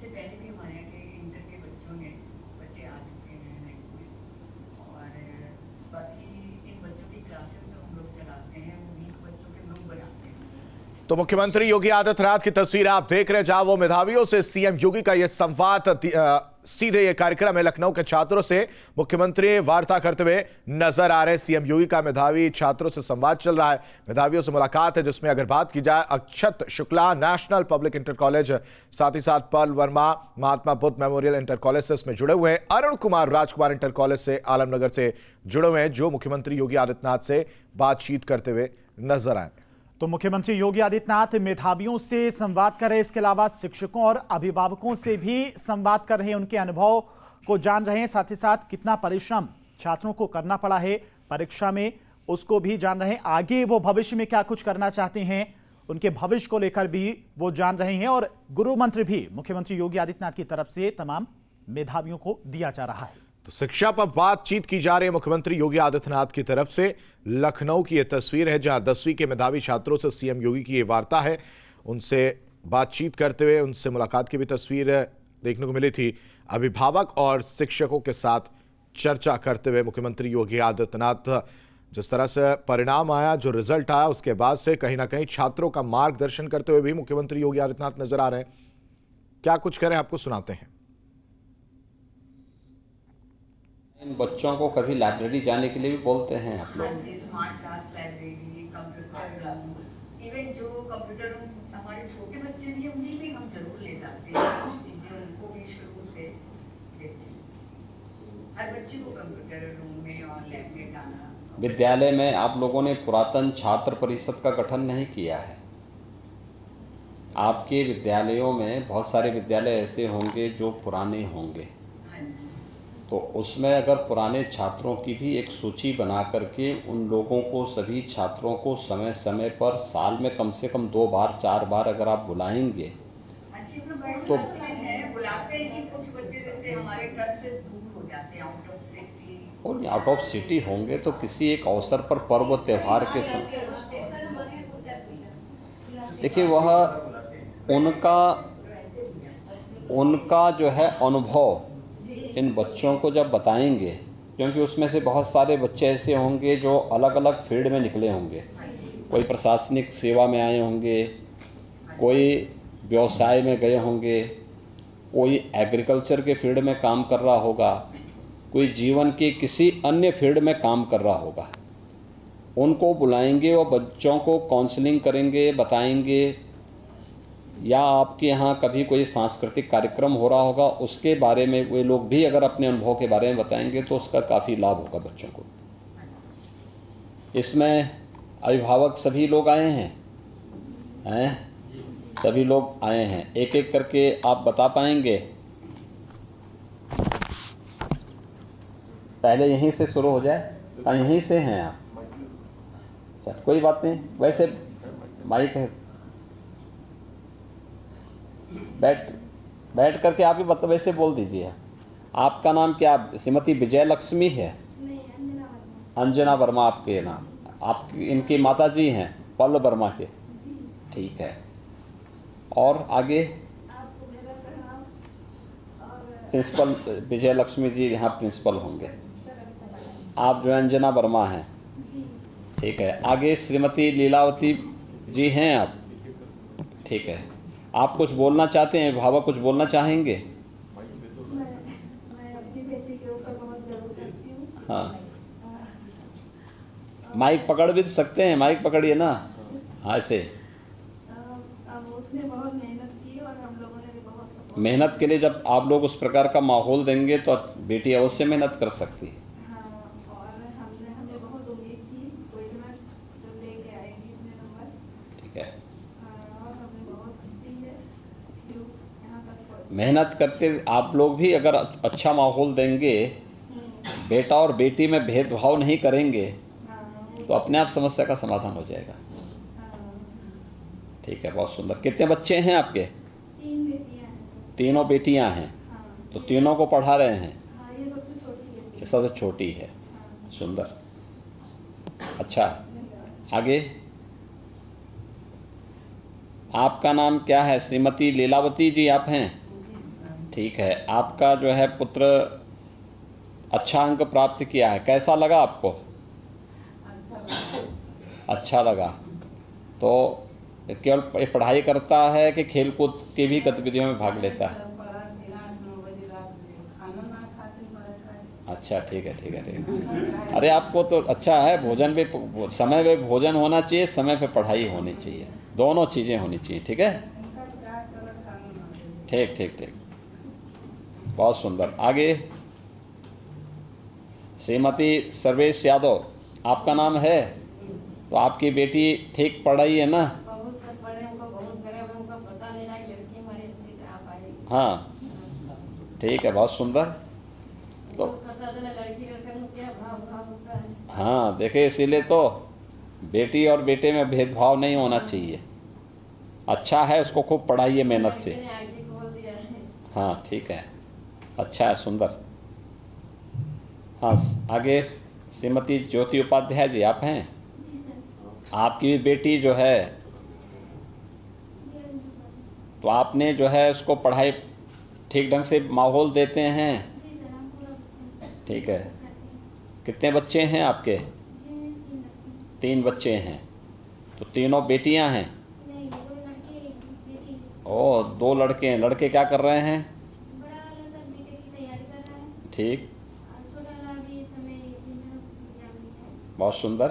इससे पहले भी हमारे यहाँ के इंटर के बच्चे आ चुके हैं नेट में, और बाकी इन बच्चों की क्लासेस जो हम लोग चलाते हैं वो वीक बच्चों के ग्रुप बनाते हैं। तो मुख्यमंत्री योगी आदित्यनाथ की तस्वीर आप देख रहे हैं, जहां वो मेधावियों से सीएम योगी का यह संवाद सीधे ये कार्यक्रम है। लखनऊ के छात्रों से मुख्यमंत्री वार्ता करते हुए नजर आ रहे हैं। सीएम योगी का मेधावी छात्रों से संवाद चल रहा है, मेधावियों से मुलाकात है, जिसमें अगर बात की जाए Akshat Shukla national public inter college, साथ ही साथ Pearl Verma Mahatma Buddha memorial inter college से इसमें जुड़े हुए हैं, अरुण कुमार राजकुमार इंटर कॉलेज से आलमनगर से जुड़े हुए हैं, जो मुख्यमंत्री योगी आदित्यनाथ से बातचीत करते हुए नजर आए। तो मुख्यमंत्री योगी आदित्यनाथ मेधावियों से संवाद कर रहे हैं, इसके अलावा शिक्षकों और अभिभावकों से भी संवाद कर रहे हैं, उनके अनुभव को जान रहे हैं, साथ ही साथ कितना परिश्रम छात्रों को करना पड़ा है परीक्षा में उसको भी जान रहे हैं, आगे वो भविष्य में क्या कुछ करना चाहते हैं उनके भविष्य को लेकर भी वो जान रहे हैं। और गुरु मंत्र भी मुख्यमंत्री योगी आदित्यनाथ की तरफ से तमाम मेधावियों को दिया जा रहा है। तो शिक्षा पर बातचीत की जा रही है मुख्यमंत्री योगी आदित्यनाथ की तरफ से। लखनऊ की यह तस्वीर है, जहां 10वीं के मेधावी छात्रों से सीएम योगी की यह वार्ता है, उनसे बातचीत करते हुए उनसे मुलाकात की भी तस्वीर देखने को मिली थी। अभिभावक और शिक्षकों के साथ चर्चा करते हुए मुख्यमंत्री योगी आदित्यनाथ, जिस तरह से परिणाम आया, जो रिजल्ट आया, उसके बाद से कहीं ना कहीं छात्रों का मार्गदर्शन करते हुए भी मुख्यमंत्री योगी आदित्यनाथ नजर आ रहे हैं। क्या कुछ करें, आपको सुनाते हैं। इन बच्चों को कभी लाइब्रेरी जाने के लिए भी बोलते हैं आप लोग? हाँ जी, smart class library, computer room, even जो कंप्यूटर रूम हमारे छोटे बच्चे भी हैं उन्हें भी हम जरूर ले जाते हैं, कुछ चीजें उनको भी शुरू से देते हैं। हर बच्चे को कंप्यूटर रूम में और लैब में जाना। विद्यालय में आप लोगों ने पुरातन छात्र परिषद का गठन नहीं किया है। आपके विद्यालयों में बहुत सारे विद्यालय ऐसे होंगे जो पुराने होंगे, तो उसमें अगर पुराने छात्रों की भी एक सूची बना करके उन लोगों को, सभी छात्रों को समय समय पर साल में कम से कम 2 बार 4 बार अगर आप बुलाएंगे तो बुलाते हैं। कुछ बच्चे जैसे हमारे घर से दूर हो जाते हैं, आउट ऑफ सिटी, और आउट ऑफ सिटी होंगे तो किसी एक अवसर पर पर्व त्योहार के समय देखिए वह उनका जो है अनुभव इन बच्चों को जब बताएंगे, क्योंकि उसमें से बहुत सारे बच्चे ऐसे होंगे जो अलग अलग फील्ड में निकले होंगे, कोई प्रशासनिक सेवा में आए होंगे, कोई व्यवसाय में गए होंगे, कोई एग्रीकल्चर के फील्ड में काम कर रहा होगा, कोई जीवन के किसी अन्य फील्ड में काम कर रहा होगा। उनको बुलाएंगे और बच्चों को काउंसलिंग करेंगे, बताएंगे, या आपके यहाँ कभी कोई सांस्कृतिक कार्यक्रम हो रहा होगा उसके बारे में वे लोग भी अगर अपने अनुभव के बारे में बताएंगे तो उसका काफ़ी लाभ होगा बच्चों को। इसमें अभिभावक सभी लोग आए हैं सभी लोग आए हैं, एक एक करके आप बता पाएंगे? पहले यहीं से शुरू हो जाए, यहीं से हैं आप? अच्छा, कोई बात नहीं, वैसे माइक है, बैठ करके आप ही मतलब वैसे बोल दीजिए। आपका नाम क्या? श्रीमती विजय लक्ष्मी है? अंजना वर्मा आपके नाम? आप इनकी माता जी हैं पर्ल वर्मा के? ठीक है। और आगे प्रिंसिपल विजय लक्ष्मी जी यहाँ प्रिंसिपल होंगे, आप जो अंजना वर्मा हैं, ठीक है। आगे श्रीमती लीलावती जी हैं आप? ठीक है। आप कुछ बोलना चाहते हैं? अभिभावक कुछ बोलना चाहेंगे? मैं अपनी बेटी के ऊपर बहुत गर्व करती हूँ। हाँ, माइक पकड़ भी सकते हैं, माइक पकड़िए ना। हाँ, ऐसे अब उसने बहुत मेहनत की और हम लोगों ने भी बहुत सपोर्ट। मेहनत के लिए जब आप लोग उस प्रकार का माहौल देंगे तो बेटी अवश्य मेहनत कर सकती है। हाँ, और हमें बहुत उम्मीद थी कोई ना जब लेके आएगी इतने नंबर। ठीक है। और हमें बहुत खुशी है कि यहाँ तक पहुँची। मेहनत करते आप लोग भी अगर अच्छा माहौल देंगे, बेटा और बेटी में भेदभाव नहीं करेंगे, तो अपने आप समस्या का समाधान हो जाएगा। ठीक है, बहुत सुंदर। कितने बच्चे हैं आपके? 3 बेटियाँ हैं। तीनों बेटियां हैं? हाँ। तो तीनों को पढ़ा रहे हैं? हाँ, ये सबसे छोटी है। ये सबसे छोटी है। सुंदर। अच्छा, आगे आपका नाम क्या है? श्रीमती लीलावती जी आप हैं? ठीक है, आपका जो है पुत्र अच्छा अंक प्राप्त किया है, कैसा लगा आपको? अच्छा लगा। तो केवल पढ़ाई करता है कि खेलकूद की भी गतिविधियों में भाग लेता है? अच्छा, ठीक है, ठीक है, ठीक है। अरे आपको तो अच्छा है, भोजन भी समय पे भोजन होना चाहिए, समय पे पढ़ाई होनी चाहिए, दोनों चीज़ें होनी चाहिए। ठीक है, ठीक ठीक ठीक, बहुत सुंदर। आगे श्रीमती सर्वेश यादव, आपका नाम है, तो आपकी बेटी ठीक पढ़ रही है ना? बहुत सब पढ़े, उनको बहुत करे, उनको पता नहीं ना लड़की हमारे इतनी कहाँ पाई। हाँ, ठीक है, बहुत सुंदर। तो पता चला लड़की लड़का में क्या भाव भाव होता है। हाँ, देखिए, इसीलिए तो बेटी और बेटे में भेदभाव नहीं होना चाहिए। अच्छा है, उसको खूब पढ़ाइए मेहनत से। मैंने आगे खोल दिया है। हाँ, ठीक है, अच्छा है, सुंदर। हाँ, आगे श्रीमती ज्योति उपाध्याय जी, आप हैं? जी सर। आपकी भी बेटी जो है, तो आपने जो है उसको पढ़ाई ठीक ढंग से माहौल देते हैं? जी सर, हम पूरा बच्चा ठीक है। कितने बच्चे हैं आपके? जी 3 बच्चे हैं, तो तीनों बेटियां हैं? नहीं, 2 लड़के एक बेटी। ओ, 2 लड़के हैं। लड़के क्या कर रहे हैं? बड़ा वाला सर बीटेक की तैयारी कर रहा है ठीक, और छोटा वाला भी इस समय इंजीनियर एग्जाम में है। बहुत सुंदर।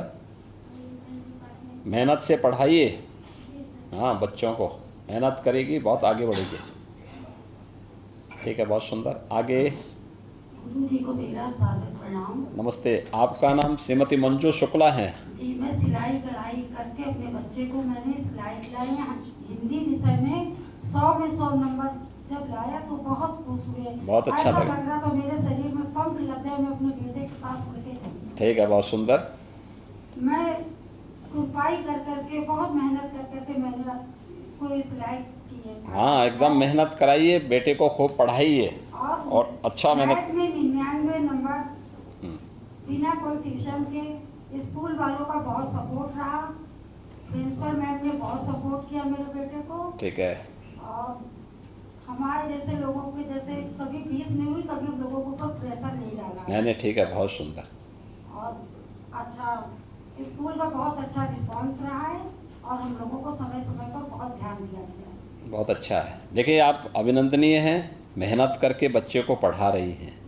जी मेहनत से पढ़ाइए। सर। हाँ, बच्चों को मेहनत करेगी, बहुत आगे बढ़ेगी। ठीक है, बहुत सुंदर। आगे गुरु जी को मेरा सादर प्रणाम। नमस्ते, आपका नाम श्रीमती मंजू शुक्ला है? जी, मैं सिलाई कढ़ाई करके अपने बच्चे को मैंने सिलाई कढ़ाई हिंदी विषय में 100 में 100 नंबर जब लाया तो बहुत खुश हुए। बहुत अच्छा ऐसा लगा। लग रहा था मेरे शरीर में पंख लग गए, मैं अपने बेटे के पास उड़ के चली। ठीक है, बहुत सुंदर। मैं कृपाई कर करके बहुत मेहनत कर करके मैंने इसको ये सिलाई की है। हाँ, एकदम मेहनत कराइए, बेटे को खूब पढ़ाइए और अच्छा मेहनत। मैथ में 99 नंबर, हम्म, बिना कोई ट्यूशन के। स्कूल वालों का बहुत सपोर्ट रहा, प्रिंसिपल मैम ने बहुत सपोर्ट किया मेरे बेटे को। ठीक है, और हमारे जैसे लोगों के जैसे कभी फीस नहीं हुई, कभी लोगों के ऊपर प्रेशर नहीं डाला। नहीं नहीं, ठीक है, बहुत सुंदर। और अच्छा, स्कूल का बहुत अच्छा रिस्पॉन्स रहा है और हम लोगों को समय समय पर बहुत ध्यान दिया गया है। बहुत अच्छा है। देखिए, आप अभिनंदनीय हैं, मेहनत करके बच्चे को पढ़ा रही हैं।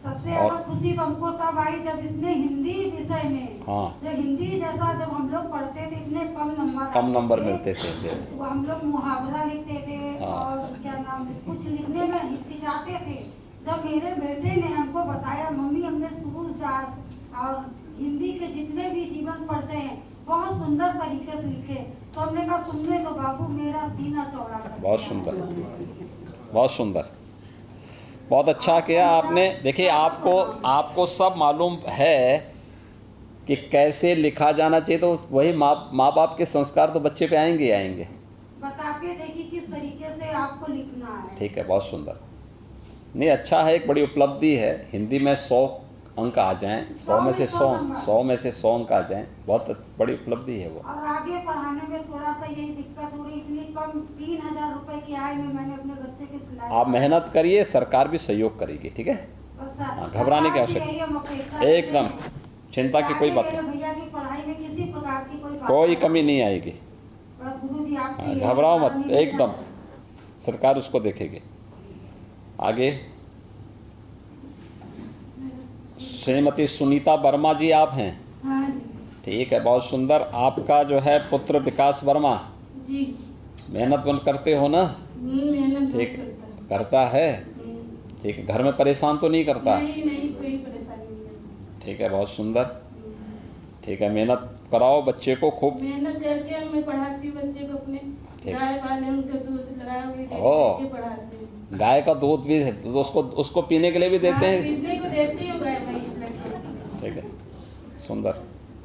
सबसे और- ज्यादा खुशी हमको तब आई जब इसने हिंदी विषय में, हाँ, जब हिंदी जैसा जब हम लोग पढ़ते थे इतने कम कम नंबर आते थे, मिलते थे। वो हम लोग मुहावरा लिखते थे हाँ। और क्या नाम, कुछ लिखने में हिचकिचाते थे। जब मेरे बेटे ने हमको बताया, मम्मी हमने सूरदास और हिंदी के जितने भी जीवन पढ़ते हैं बहुत सुंदर तरीके से लिखे, तो हमने कहा तुमने तो बाबू मेरा सीना चौड़ा कर बहुत दिया। सुंदर, बहुत सुंदर, बहुत अच्छा किया आपने। देखिए, आपको सब मालूम है कि कैसे लिखा जाना चाहिए, तो वही माँ बाप के संस्कार तो बच्चे पे आएंगे ही आएंगे। बता के देखिए किस तरीके से आपको लिखना है। ठीक है, बहुत सुंदर। नहीं, अच्छा है, एक बड़ी उपलब्धि है। हिंदी में 100 अंक आ जाएं, 100 में से 100 अंक आ जाएं, बहुत बड़ी उपलब्धि है वो। और आगे पढ़ाने में थोड़ा सा यही दिक्कत हो रही, इतनी कम 3000 रुपए की आय में मैंने अपने बच्चे की सिलाई। आप मेहनत करिए, सरकार भी सहयोग करेगी। ठीक है, बस हाँ, घबराने की आवश्यकता यही हम अपेक्षा एकदम करते हैं। चिंता की कोई बात मेरे नहीं, भैया की पढ़ाई में किसी प्रकार की कोई बात कोई नहीं। कमी नहीं आएगी। बस गुरुजी आपसे हाँ, यही घबराओ मत, निवेदन है। एकदम सरकार उसको देखेगी। आगे श्रीमती सुनीता वर्मा जी, आप हैं? हाँ जी। ठीक है, बहुत सुंदर। आपका जो है पुत्र विकास वर्मा जी, मेहनत करते हो ना? मेहनत ठीक, करता है। करता है। ठीक है, घर में परेशान तो नहीं करता? नहीं नहीं, कोई परेशानी नहीं है। ठीक है, बहुत सुंदर। ठीक है, मेहनत कराओ बच्चे को खूब। मेहनत करके मैं पढ़ाती हूँ बच्चे को अपने। ठीक। गाय पाले, उनके दूध लगाए हुए ओह। करके पढ़ाती हूँ। गाय का दूध भी है, तो उसको पीने के लिए भी देते हाँ, हैं? पीने को देती हूँ गाय भाई। ठीक है, सुंदर,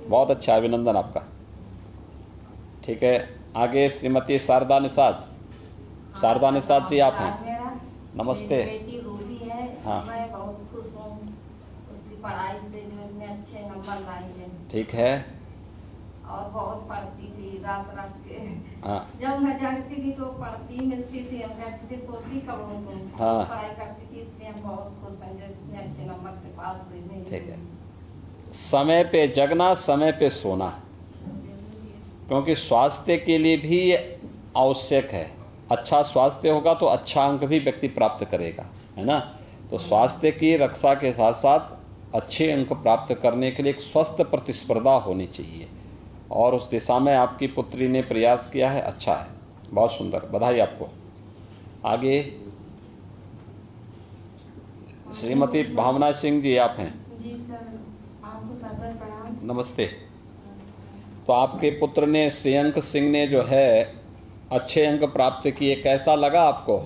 बहुत अच्छा, अभिनंदन आपका। ठीक है, आगे श्रीमती शारदा निषाद। शारदा निषाद जी, आप हैं? नमस्ते। मेरी बेटी रूबी है। हाँ। मैं बहुत खुश हूँ उसकी पढ़ाई से, जो इतने अच्छे नंबर लाई है। ठीक है, और बहुत पढ़ती थी, रात रात के हाँ जब मैं जानती थी तो पढ़ती मिलती थी, हम कहती थी सोती कब हूँ, हाँ। पढ़ाई करती थी, इसलिए हम बहुत खुश हैं जो इतने अच्छे नंबर से पास हुई। नहीं ठीक है। समय पे जगना, समय पे सोना, क्योंकि स्वास्थ्य के लिए भी आवश्यक है। अच्छा स्वास्थ्य होगा तो अच्छा अंक भी व्यक्ति प्राप्त करेगा, है ना। तो स्वास्थ्य की रक्षा के साथ साथ अच्छे अंक प्राप्त करने के लिए एक स्वस्थ प्रतिस्पर्धा होनी चाहिए, और उस दिशा में आपकी पुत्री ने प्रयास किया है, अच्छा है, बहुत सुंदर, बधाई आपको। आगे श्रीमती भावना सिंह जी आप हैं। जी सर, आपको सादर प्रणाम। नमस्ते। तो आपके पुत्र ने श्रेयंक सिंह ने जो है अच्छे अंक प्राप्त किए, कैसा लगा आपको?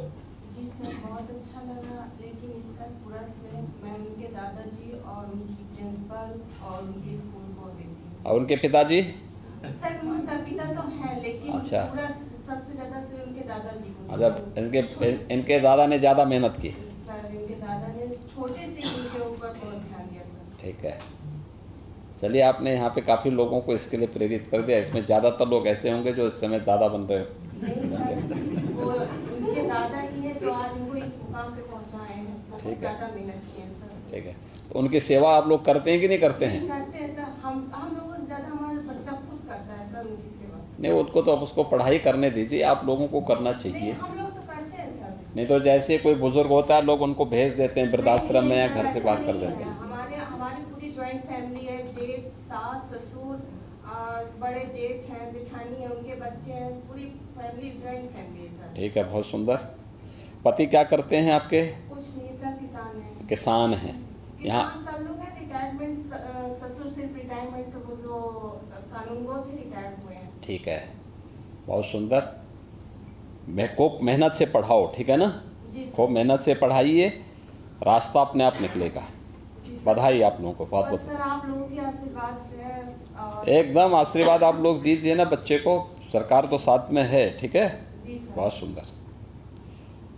जी सर, बहुत अच्छा लगा, लेकिन इसका पूरा श्रेय मैं उनके दादाजी और उनकी प्रिंसिपल और उनके स्कूल को देती हूँ। और उनके पिताजी? सर माता पिता तो हैं, लेकिन अच्छा। पूरा सबसे ज्यादा श्रेय उनके दादाजी को। जब इनके दादा ने ज़्यादा मेहनत की। सर इनके दादा ने छोटे से इनके ऊपर बहुत ध्यान दिया सर। ठीक है, चलिए, आपने यहाँ पे काफ़ी लोगों को इसके लिए प्रेरित कर दिया। इसमें ज़्यादातर लोग ऐसे होंगे जो इस समय दादा बन रहे हो। नहीं सर, वो उनके दादा ही है जो आज इनको इस मुकाम पे पहुँचाए हैं। बहुत ठीक है। ज़्यादा मेहनत की है सर। ठीक है, तो उनकी सेवा आप लोग करते हैं कि नहीं करते हैं? करते हैं सर, हम लोगों से ज़्यादा हमारा बच्चा खुद करता है सर उनकी सेवा। नहीं, उसको तो आप उसको पढ़ाई करने दीजिए, आप लोगों को करना नहीं, चाहिए। हम लोग तो करते हैं सर। नहीं तो जैसे कोई बुजुर्ग होता है, लोग उनको भेज देते हैं वृद्धाश्रम में या घर से बाहर कर देते हैं। हमारी पूरी ज्वाइंट फैमिली है, जेठ, सास, ससुर और बड़े जेठ हैं, जेठानी है, उनके बच्चे हैं, पूरी फैमिली ज्वाइंट फैमिली है सर। ठीक है, बहुत सुंदर। पति क्या करते हैं आपके? कुछ नहीं सर, किसान है। किसान हैं। यहाँ किसान सब लोग हैं, रिटायरमेंट, ससुर सिर्फ रिटायरमेंट, वो जो कानूनगो थे रिटायर हुए हैं। ठीक है, बहुत सुंदर। मैं खूब मेहनत से पढ़ाओ, ठीक है ना, जी सर। खूब मेहनत से पढ़ाइए, रास्ता अपने आप निकलेगा। बधाई आप लोगों को बहुत बस बहुत। सर आप लोगों की आशीर्वाद है और एकदम आशीर्वाद आप लोग दीजिए ना बच्चे को, सरकार तो साथ में है, ठीक है, जी सर। बहुत सुंदर।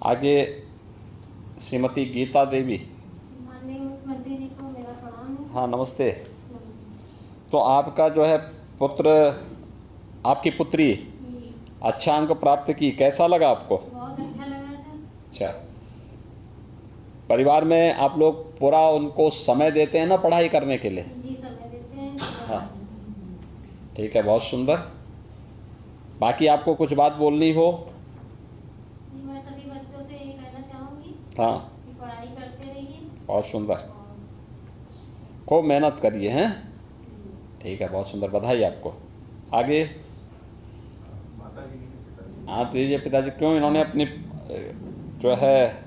आगे श्रीमती गीता देवी। माननीय मुख्यमंत्री जी को मेरा प्रणाम है। हाँ नमस्ते। तो आपका जो है पुत्र, आपकी पुत्री अच्छा अंक प्राप्त की, कैसा लगा आपको? बहुत अच्छा लगा सर। अच्छा, परिवार में आप लोग पूरा उनको समय देते हैं ना पढ़ाई करने के लिए? जी समय देते हैं। हाँ ठीक है, बहुत सुंदर। बाकी आपको कुछ बात बोलनी हो? जी मैं सभी बच्चों से ये कहना चाहूँगी हाँ, कि पढ़ाई करते रहिए बहुत सुंदर, और खूब मेहनत करिए हैं। ठीक है, बहुत सुंदर, बधाई आपको। आगे हाँ दीजिए पिताजी। क्यों इन्होंने अपनी जो है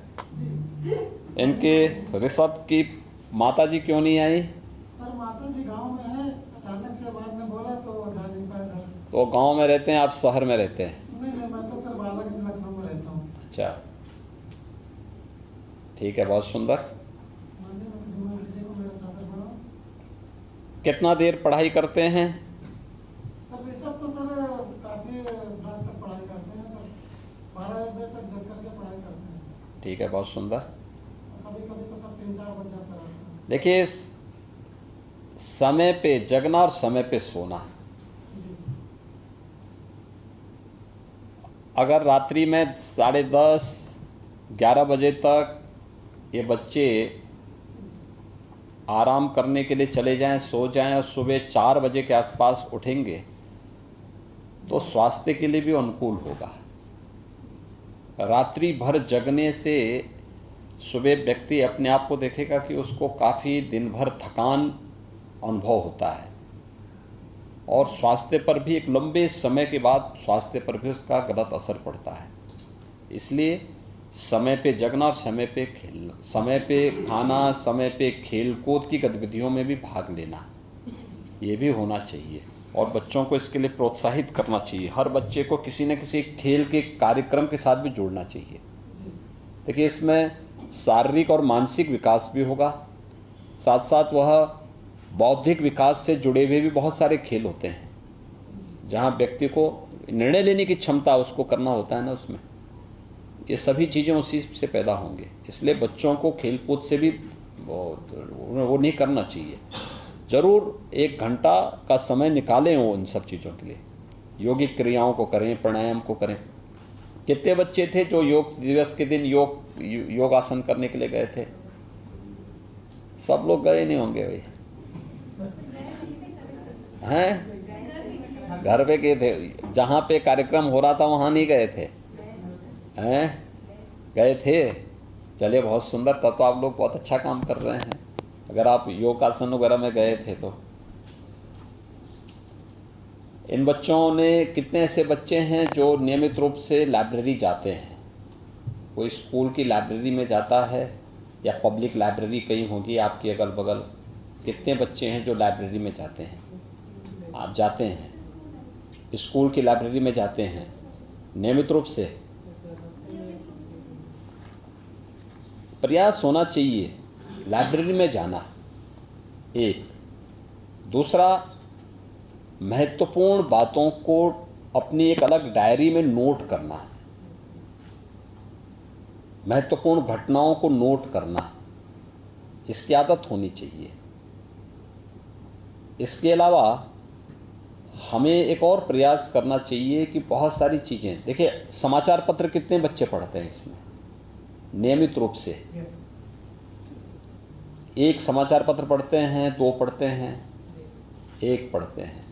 इनके ऋषभ की माता जी क्यों नहीं आई? सर माता जी गांव में है, अचानक से बाद में बोला तो जा नहीं पाए सर। तो गांव में रहते हैं, आप शहर में रहते हैं? नहीं नहीं, मैं तो सर बालागंज लखनऊ में रहता हूँ। अच्छा, ठीक है, बहुत सुंदर। माननीय मुख्यमंत्री जी को मेरा सादर प्रणाम। कितना देर पढ़ाई करते हैं? सर ये सब तो सर काफी रात तक पढ़ाई करते हैं सर, 12-1 बजे तक जग करके पढ़ाई करते हैं। ठीक है, बहुत सुंदर। कभी कभी तो सर 3-4 बज जाता है। देखिए, समय पे जगना और समय पे सोना। जी सर। अगर रात्रि में 10:30-11 बजे तक ये बच्चे आराम करने के लिए चले जाएं, सो जाएं और सुबह 4 बजे के आसपास उठेंगे तो स्वास्थ्य के लिए भी अनुकूल होगा। रात्रि भर जगने से सुबह व्यक्ति अपने आप को देखेगा कि उसको काफ़ी दिन भर थकान अनुभव होता है, और स्वास्थ्य पर भी एक लंबे समय के बाद स्वास्थ्य पर भी उसका गलत असर पड़ता है। इसलिए समय पे जगना और समय पे खेलना, समय पे खाना, समय पे खेल कूद की गतिविधियों में भी भाग लेना, ये भी होना चाहिए, और बच्चों को इसके लिए प्रोत्साहित करना चाहिए। हर बच्चे को किसी न किसी खेल के कार्यक्रम के साथ भी जोड़ना चाहिए। देखिए, इसमें शारीरिक और मानसिक विकास भी होगा, साथ साथ वह बौद्धिक विकास से जुड़े हुए भी बहुत सारे खेल होते हैं, जहाँ व्यक्ति को निर्णय लेने की क्षमता उसको करना होता है ना, उसमें ये सभी चीज़ें उसी से पैदा होंगे। इसलिए बच्चों को खेलकूद से भी वो नहीं करना चाहिए। ज़रूर 1 घंटा का समय निकालें वो इन सब चीज़ों के लिए, योगिक क्रियाओं को करें, प्राणायाम को करें। कितने बच्चे थे जो योग दिवस के दिन योगासन करने के लिए गए थे? सब लोग गए नहीं होंगे भाई, हैं? घर पे गए थे, जहाँ पे कार्यक्रम हो रहा था वहाँ नहीं गए थे, हैं? गए थे। चलिए, बहुत सुंदर। तब तो आप लोग बहुत अच्छा काम कर रहे हैं, अगर आप योगासन वगैरह में गए थे तो। इन बच्चों ने, कितने ऐसे बच्चे हैं जो नियमित रूप से लाइब्रेरी जाते हैं? कोई स्कूल की लाइब्रेरी में जाता है या पब्लिक लाइब्रेरी कहीं होगी आपके अगल बगल? कितने बच्चे हैं जो लाइब्रेरी में जाते हैं? आप जाते हैं, स्कूल की लाइब्रेरी में जाते हैं नियमित रूप से? प्रयास होना चाहिए लाइब्रेरी में जाना, एक। दूसरा, महत्वपूर्ण बातों को अपनी एक अलग डायरी में नोट करना, महत्वपूर्ण घटनाओं को नोट करना, इसकी आदत होनी चाहिए। इसके अलावा हमें एक और प्रयास करना चाहिए कि बहुत सारी चीज़ें, देखिए, समाचार पत्र कितने बच्चे पढ़ते हैं इसमें नियमित रूप से? एक समाचार पत्र पढ़ते हैं, 2 पढ़ते हैं, 1 पढ़ते हैं।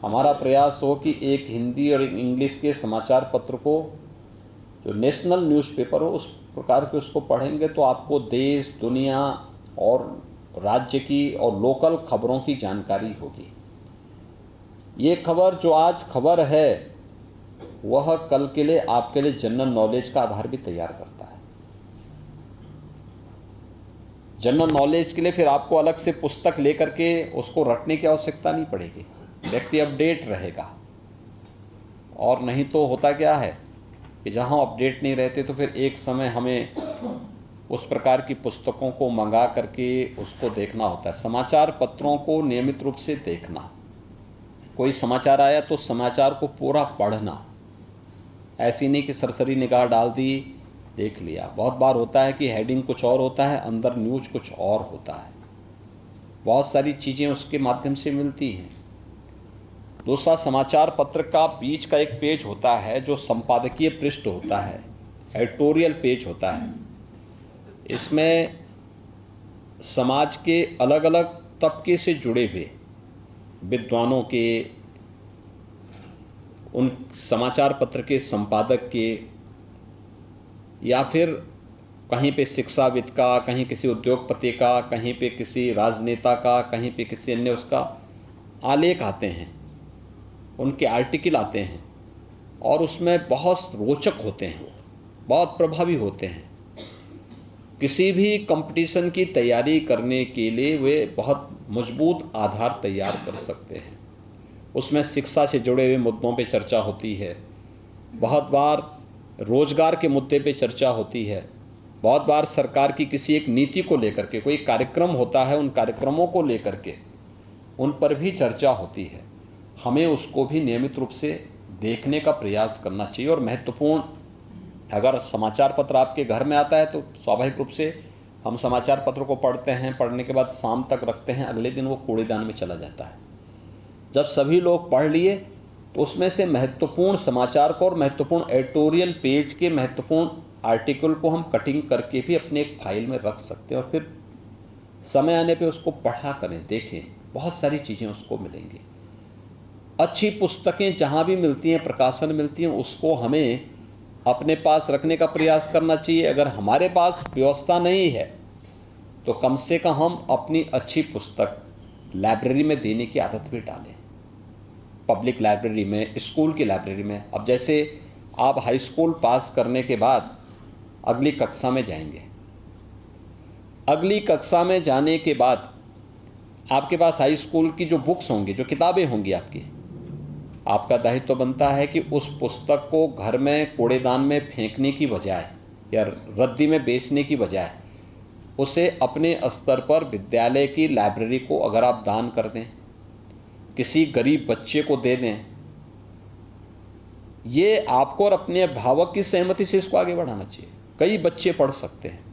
हमारा प्रयास हो कि एक हिंदी और एक इंग्लिश के समाचार पत्र को, जो नेशनल न्यूज़पेपर हो, उस प्रकार के उसको पढ़ेंगे तो आपको देश, दुनिया और राज्य की और लोकल खबरों की जानकारी होगी। ये खबर, जो आज खबर है, वह कल के लिए आपके लिए जनरल नॉलेज का आधार भी तैयार करता है। जनरल नॉलेज के लिए फिर आपको अलग से पुस्तक लेकर के उसको रटने की आवश्यकता नहीं पड़ेगी, व्यक्ति अपडेट रहेगा। और नहीं तो होता क्या है कि जहाँ अपडेट नहीं रहते तो फिर एक समय हमें उस प्रकार की पुस्तकों को मंगा करके उसको देखना होता है। समाचार पत्रों को नियमित रूप से देखना, कोई समाचार आया तो समाचार को पूरा पढ़ना, ऐसी नहीं कि सरसरी निगाह डाल दी, देख लिया। बहुत बार होता है कि हेडिंग कुछ और होता है, अंदर न्यूज़ कुछ और होता है। बहुत सारी चीज़ें उसके माध्यम से मिलती हैं। दूसरा, समाचार पत्र का बीच का एक पेज होता है जो संपादकीय पृष्ठ होता है, एडिटोरियल पेज होता है। इसमें समाज के अलग अलग तबके से जुड़े हुए विद्वानों के, उन समाचार पत्र के संपादक के, या फिर कहीं पे शिक्षाविद का, कहीं किसी उद्योगपति का, कहीं पे किसी राजनेता का, कहीं पे किसी अन्य उसका आलेख आते हैं, उनके आर्टिकल आते हैं और उसमें बहुत रोचक होते हैं, बहुत प्रभावी होते हैं। किसी भी कंपटीशन की तैयारी करने के लिए वे बहुत मजबूत आधार तैयार कर सकते हैं। उसमें शिक्षा से जुड़े हुए मुद्दों पे चर्चा होती है, बहुत बार रोजगार के मुद्दे पे चर्चा होती है, बहुत बार सरकार की किसी एक नीति को लेकर के कोई कार्यक्रम होता है, उन कार्यक्रमों को लेकर के उन पर भी चर्चा होती है। हमें उसको भी नियमित रूप से देखने का प्रयास करना चाहिए। और महत्वपूर्ण, अगर समाचार पत्र आपके घर में आता है तो स्वाभाविक रूप से हम समाचार पत्र को पढ़ते हैं, पढ़ने के बाद शाम तक रखते हैं, अगले दिन वो कूड़ेदान में चला जाता है। जब सभी लोग पढ़ लिए तो उसमें से महत्वपूर्ण समाचार को और महत्वपूर्ण एडिटोरियल पेज के महत्वपूर्ण आर्टिकल को हम कटिंग करके भी अपने एक फाइल में रख सकते हैं और फिर समय आने पे उसको पढ़ा करें, देखें, बहुत सारी चीज़ें उसको मिलेंगी। अच्छी पुस्तकें जहाँ भी मिलती हैं, प्रकाशन मिलती हैं, उसको हमें अपने पास रखने का प्रयास करना चाहिए। अगर हमारे पास व्यवस्था नहीं है तो कम से कम हम अपनी अच्छी पुस्तक लाइब्रेरी में देने की आदत भी डालें, पब्लिक लाइब्रेरी में, स्कूल की लाइब्रेरी में। अब जैसे आप हाई स्कूल पास करने के बाद अगली कक्षा में जाएंगे, अगली कक्षा में जाने के बाद आपके पास हाई स्कूल की जो बुक्स होंगी, जो किताबें होंगी आपका दायित्व तो बनता है कि उस पुस्तक को घर में कूड़ेदान में फेंकने की बजाय या रद्दी में बेचने की बजाय उसे अपने स्तर पर विद्यालय की लाइब्रेरी को अगर आप दान कर दें, किसी गरीब बच्चे को दे दें, ये आपको और अपने अभिभावक की सहमति से इसको आगे बढ़ाना चाहिए। कई बच्चे पढ़ सकते हैं,